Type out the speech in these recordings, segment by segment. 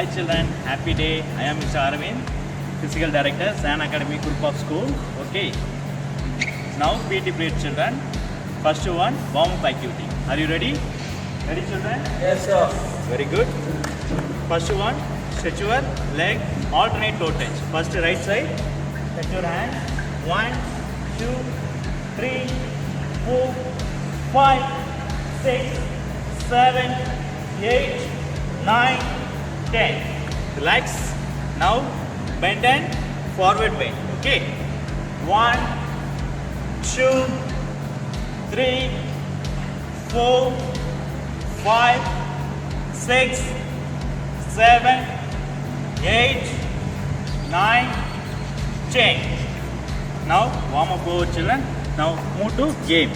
Hi children, happy day. I am Mr. Arvind, Physical Director, San Academy Group of School. Okay. Now PT period children. First one, warm-up activity. Are you ready? Ready children? Yes, sir. Very good. First one, stretch your leg, alternate toe touch. First right side, touch your hand. 1, 2, 3, 4, 5, 6, 7, 8, 9, 10. Relax. Now bend and forward bend. Okay. 1, 2, 3, 4, 5, 6, 7, 8, 9, 10. Now warm up over children. Now move to game.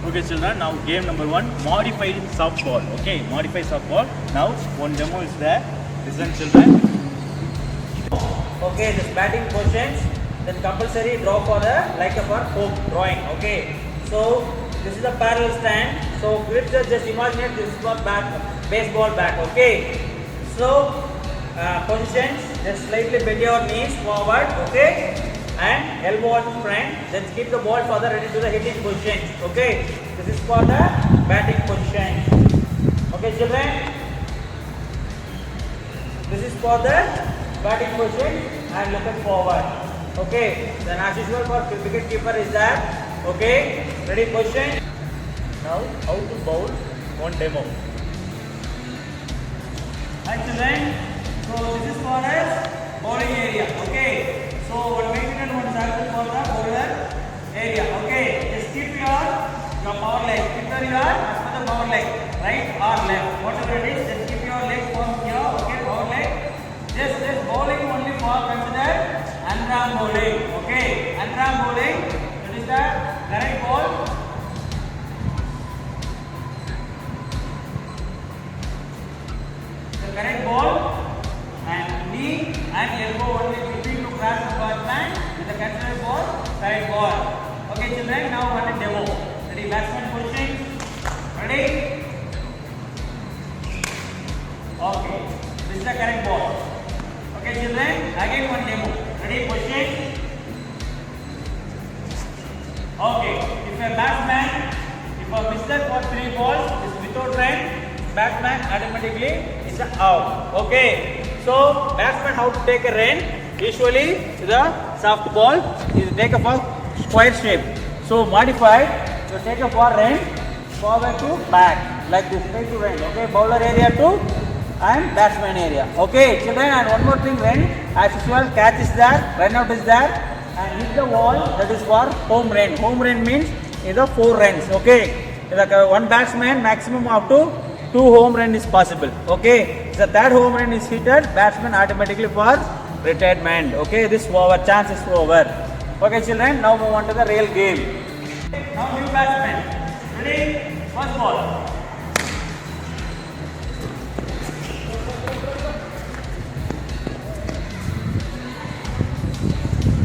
Okay children, now game number 1, modified softball. Okay, modified softball. Now one demo is there. Listen children. Okay, this batting positions, then compulsory draw for the like a for home drawing. Okay, so this is a parallel stand. So let's just imagine this is for baseball bat. Okay, so positions, just slightly bend your knees forward. Okay, and elbow in front. Then keep the ball further ready to the hitting position. Okay, this is for the batting position. Okay, children. This is for the batting position and looking forward. Okay, then as usual for wicket keeper is that. Okay, ready position. Now how to bowl one demo. Hi children. So this is for us bowling area. Okay. So one maintain and one circle for the bowler area. Okay. Just keep your power leg. Keep your as per the power leg, right or left. Whatever it is, just keep your leg from here. Okay, power leg. Just bowling only for consider underarm bowling. Okay, underarm bowling. That is the correct ball. The correct ball and knee and elbow only between to cross the batsman with the considered ball, correct ball. Okay, children. Now one demo. Ready, batsman position. Ready. Okay, this is the correct ball. Okay, children, again one demo. Ready, position. Okay, if a batsman, if a mister for 3 balls is without run, batsman automatically is out. Okay, so batsman how to take a run? Usually the soft ball is take a square shape. So modified, you take a for run forward to back like this, take to run. Okay, bowler area to and batsman area. Okay, children, and one more thing, run as usual, catch is there, run out is there, and hit the wall. That is for home run. Home run means is the 4 runs. Okay, like one batsman maximum up to 2 home run is possible. Okay, the third home run is hit at batsman automatically for retirement. Okay, this over, chance is over. Okay, children, now move on to the real game. Now new batsman. Ready? First ball.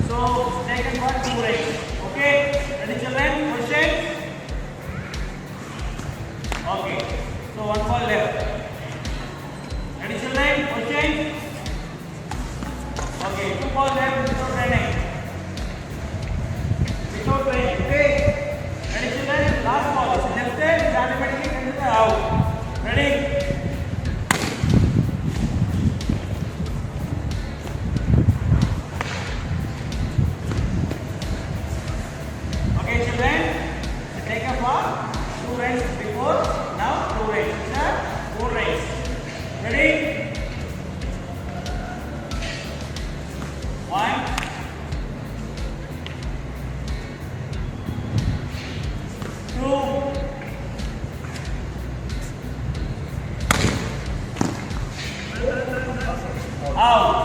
So, taken for 2 runs. Okay, ready children? Position. Okay, so 1 ball left. Ready children? Position. Okay, 2 balls left without running. Without running. Okay, ready children? Last ball is left hand is automatically considered out. Ready? Okay, children, take a ball, 2 runs before, now 2 runs, 4 runs. Ready? 1, 2, 3, out.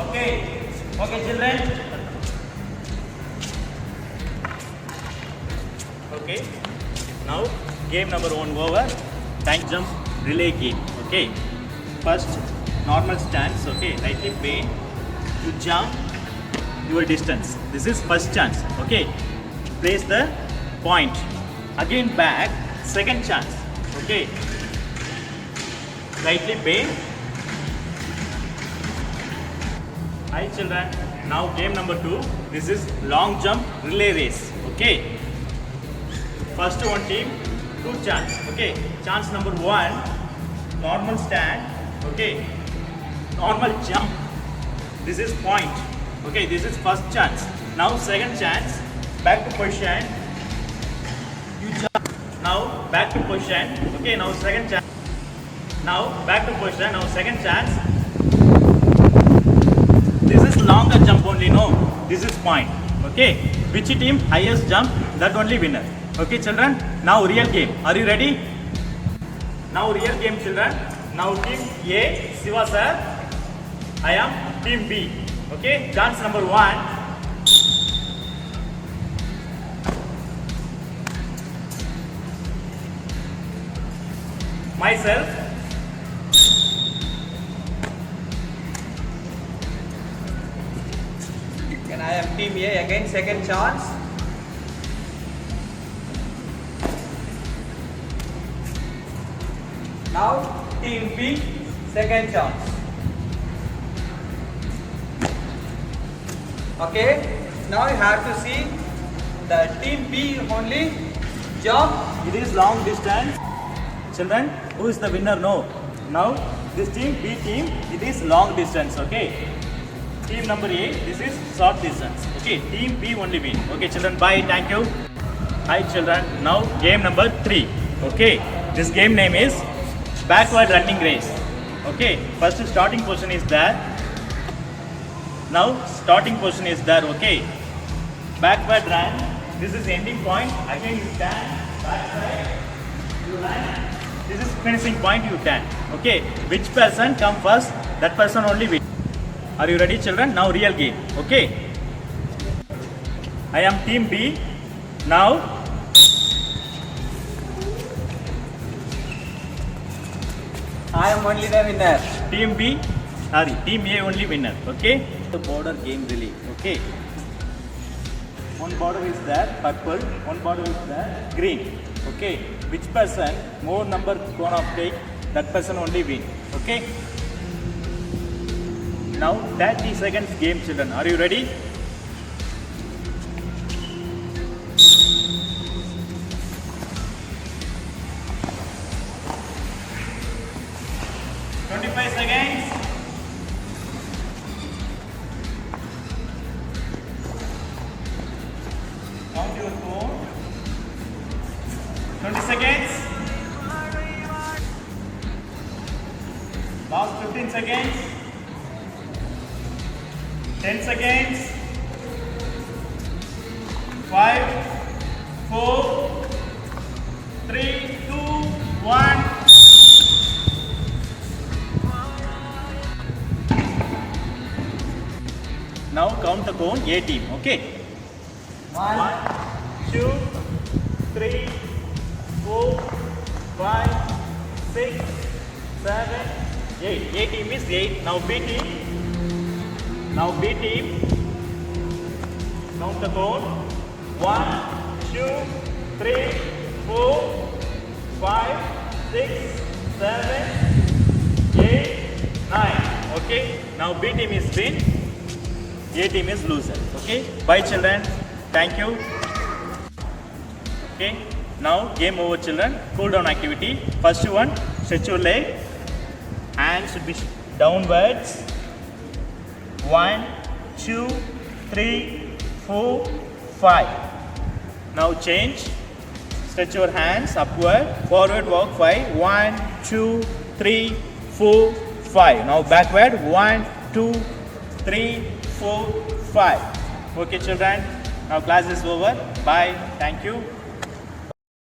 Okay, okay, children. Okay. Now game number 1 over. Time jump relay game. Okay. First normal stance. Okay. Rightly bend. You jump your distance. This is first chance. Okay. Place the point. Again back. Second chance. Okay. Slightly bend. Hi children. Now game number 2. This is long jump relay race. Okay. First one team, 2 chance. Okay. Chance number 1, normal stand. Okay. Normal jump. This is point. Okay. This is first chance. Now second chance. Back to position. You jump. Now back to position. Okay. Now second chance. Now back to position. Now second chance. This is longer jump only, no. This is point. Okay. Which team highest jump, that only winner. Okay children. Now real game. Are you ready? Now real game children. Now team A, Siva sir. I am team B. Okay. Chance number 1. Myself. And I am team A again, second chance. Now team B, second chance. Okay, now you have to see the team B only jump. It is long distance. Children, who is the winner? No. Now this team B team, it is long distance. Okay. Team number A, this is short distance. Okay. Team B only win. Okay children, bye. Thank you. Hi children. Now game number 3. Okay. This game name is backward running race. Okay. First starting position is there. Now starting position is there. Okay. Backward run. This is ending point. Again you stand. Backward. You run. This is finishing point, you can. Okay. Which person come first, that person only win. Are you ready children? Now real game. Okay. I am team B. Now I am only the winner. team B, sorry, team A only winner. Okay. The border game relay. Okay. One border is there, purple. One border is there, green. Okay. Which person more number gonna take, that person only win. Okay. Now 30 seconds game children. Are you ready? Seconds. Count your phone. 20 seconds. Last 15 seconds. 10 seconds. 5, 4, 3, 2, 1. Now count the cone, A team, okay? 1, 2, 3, 4, 5, 6, 7, 8. A team is 8. Now B team. Now B team. Count the cone. 1, 2, 3, 4, 5, 6, 7, 8, 9. Okay? Now B team is win. A team is loser. Okay. Bye children. Thank you. Okay. Now game over children. Cool down activity. First one, stretch your leg. Hands should be downwards. 1, 2, 3, 4, 5. Now change. Stretch your hands upward. Forward walk 5. 1, 2, 3, 4, 5. Now backward. 1, 2, 3, 4, 5. Okay children. Now class is over. Bye. Thank you.